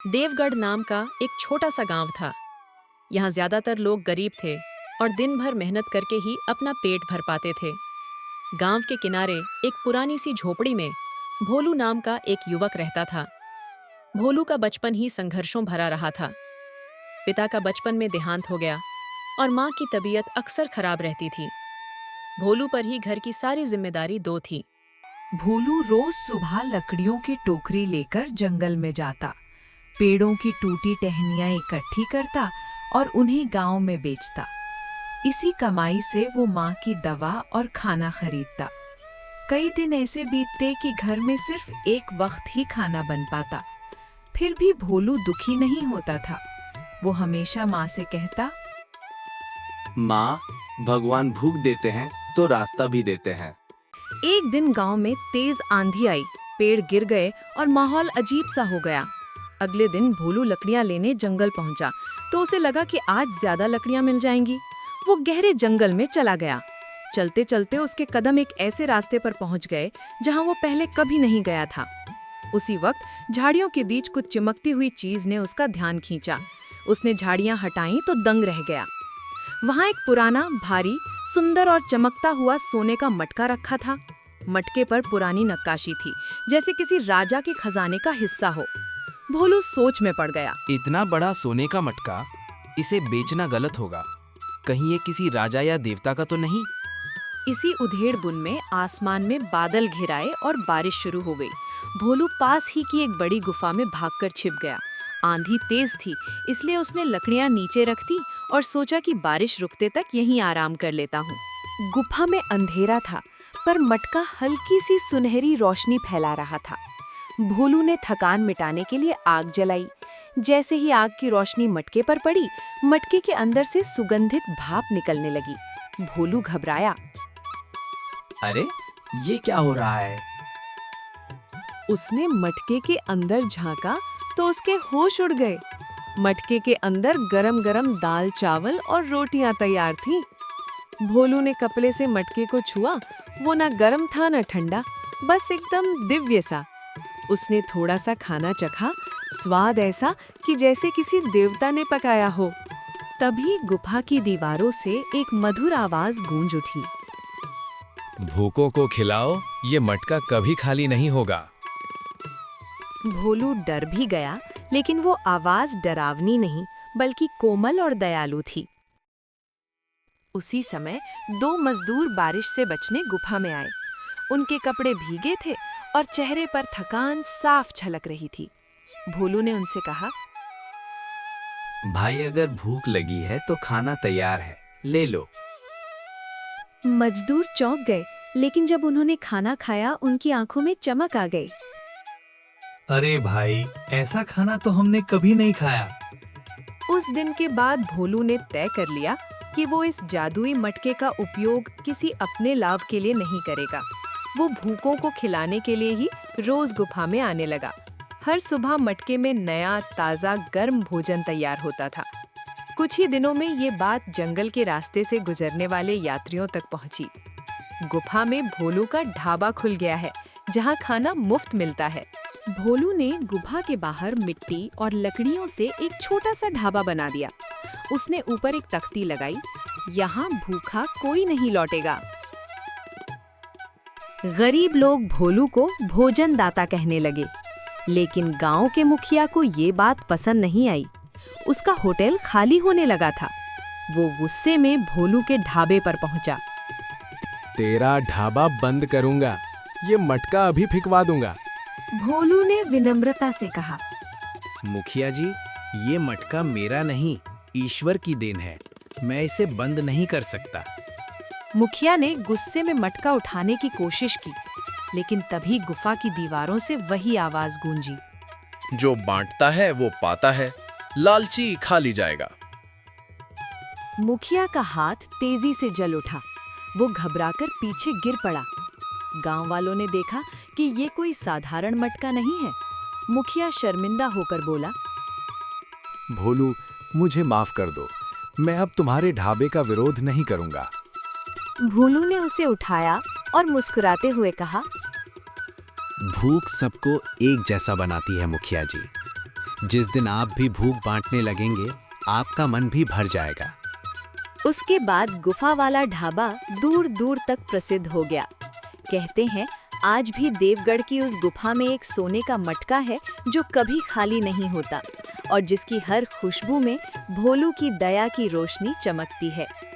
देवगढ़ नाम का एक छोटा सा गांव था। यहाँ ज्यादातर लोग गरीब थे और दिन भर मेहनत करके ही अपना पेट भर पाते थे। गांव के किनारे एक पुरानी सी झोपड़ी में भोलू नाम का एक युवक रहता था। भोलू का बचपन ही संघर्षों भरा रहा था। पिता का बचपन में देहांत हो गया और माँ की तबीयत अक्सर खराब रहती थी। भोलू पर ही घर की सारी जिम्मेदारी दो थी। भोलू रोज सुबह लकड़ियों की टोकरी लेकर जंगल में जाता, पेड़ों की टूटी टहनियां इकट्ठी करता और उन्हें गांव में बेचता। इसी कमाई से वो माँ की दवा और खाना खरीदता। कई दिन ऐसे बीतते कि घर में सिर्फ एक वक्त ही खाना बन पाता। फिर भी भोलू दुखी नहीं होता था। वो हमेशा माँ से कहता, माँ, भगवान भूख देते हैं तो रास्ता भी देते हैं। एक दिन गांव में तेज आंधी आई, पेड़ गिर गए और माहौल अजीब सा हो गया। अगले दिन भोलू लकड़ियां लेने जंगल पहुंचा तो उसे लगा कि आज ज्यादा लकड़ियां मिल जाएंगी। वो गहरे जंगल में चला गया। चलते चलते उसके कदम एक ऐसे रास्ते पर पहुंच गए जहां वो पहले कभी नहीं गया था। उसी वक्त झाड़ियों के बीच कुछ चिमकती हुई चीज ने उसका ध्यान खींचा। उसने झाड़ियां हटाई तो दंग रह गया। वहां एक पुराना, भारी, सुंदर और चमकता हुआ सोने का मटका रखा था। मटके पर पुरानी नक्काशी थी, जैसे किसी राजा के खजाने का हिस्सा हो। भोलू सोच में पड़ गया। इतना बड़ा सोने का मटका, इसे बेचना गलत होगा। कहीं ये किसी राजा या देवता का तो नहीं? इसी उधेड़-बुन में आसमान में बादल घिर आए और बारिश शुरू हो गई। भोलू पास ही की एक बड़ी गुफा में भागकर छिप गया। आंधी तेज थी, इसलिए उसने लकड़ियां नीचे रख दी और सोचा कि बारिश रुकते तक यहीं आराम कर लेता हूँ। गुफा में अंधेरा था, पर मटका हल्की सी सुनहरी रोशनी फैला रहा था। भोलू ने थकान मिटाने के लिए आग जलाई। जैसे ही आग की रोशनी मटके पर पड़ी, मटके के अंदर से सुगंधित भाप निकलने लगी। भोलू घबराया। अरे, ये क्या हो रहा है? उसने मटके के अंदर झांका तो उसके होश उड़ गए। मटके के अंदर गरम-गरम दाल, चावल और रोटियां तैयार थीं। भोलू ने कपड़े से मटके को छुआ। वो ना गर्म था न ठंडा, बस एकदम दिव्य सा। उसने थोड़ा सा खाना चखा, स्वाद ऐसा कि जैसे किसी देवता ने पकाया हो। तभी गुफा की दीवारों से एक मधुर आवाज गूंज उठी। भूखों को खिलाओ, ये मटका कभी खाली नहीं होगा। भोलू डर भी गया, लेकिन वो आवाज डरावनी नहीं, बल्कि कोमल और दयालु थी। उसी समय दो मजदूर बारिश से बचने गुफा में आए। उनके कपड़े भीगे थे और चेहरे पर थकान साफ झलक रही थी। भोलू ने उनसे कहा, भाई, अगर भूख लगी है तो खाना तैयार है, ले लो। मजदूर चौंक गए, लेकिन जब उन्होंने खाना खाया, उनकी आंखों में चमक आ गई। अरे भाई, ऐसा खाना तो हमने कभी नहीं खाया। उस दिन के बाद भोलू ने तय कर लिया कि वो इस जादुई मटके का उपयोग किसी अपने लाभ के लिए नहीं करेगा। वो भूखों को खिलाने के लिए ही रोज गुफा में आने लगा। हर सुबह मटके में नया, ताज़ा, गर्म भोजन तैयार होता था। कुछ ही दिनों में ये बात जंगल के रास्ते से गुजरने वाले यात्रियों तक पहुंची। गुफा में भोलू का ढाबा खुल गया है, जहां खाना मुफ्त मिलता है। भोलू ने गुफा के बाहर मिट्टी और लकड़ियों से एक छोटा सा ढाबा बना दिया। उसने ऊपर एक तख्ती लगाई, यहाँ भूखा कोई नहीं लौटेगा। गरीब लोग भोलू को भोजन दाता कहने लगे, लेकिन गांव के मुखिया को ये बात पसंद नहीं आई। उसका होटल खाली होने लगा था। वो गुस्से में भोलू के ढाबे पर पहुंचा। तेरा ढाबा बंद करूंगा, ये मटका अभी फिकवा दूंगा। भोलू ने विनम्रता से कहा, मुखिया जी, ये मटका मेरा नहीं, ईश्वर की देन है। मैं इसे बंद नहीं कर सकता। मुखिया ने गुस्से में मटका उठाने की कोशिश की, लेकिन तभी गुफा की दीवारों से वही आवाज गूंजी। जो बांटता है वो पाता है, लालची खाली जाएगा। मुखिया का हाथ तेजी से जल उठा। वो घबराकर पीछे गिर पड़ा। गांव वालों ने देखा कि ये कोई साधारण मटका नहीं है। मुखिया शर्मिंदा होकर बोला, भोलू, मुझे माफ कर दो। मैं अब तुम्हारे ढाबे का विरोध नहीं करूंगा। भोलू ने उसे उठाया और मुस्कुराते हुए कहा, भूख सबको एक जैसा बनाती है मुखिया जी। जिस दिन आप भी भूख बांटने लगेंगे, आपका मन भी भर जाएगा। उसके बाद गुफा वाला ढाबा दूर दूर तक प्रसिद्ध हो गया। कहते हैं आज भी देवगढ़ की उस गुफा में एक सोने का मटका है जो कभी खाली नहीं होता और जिसकी हर खुशबू में भोलू की दया की रोशनी चमकती है।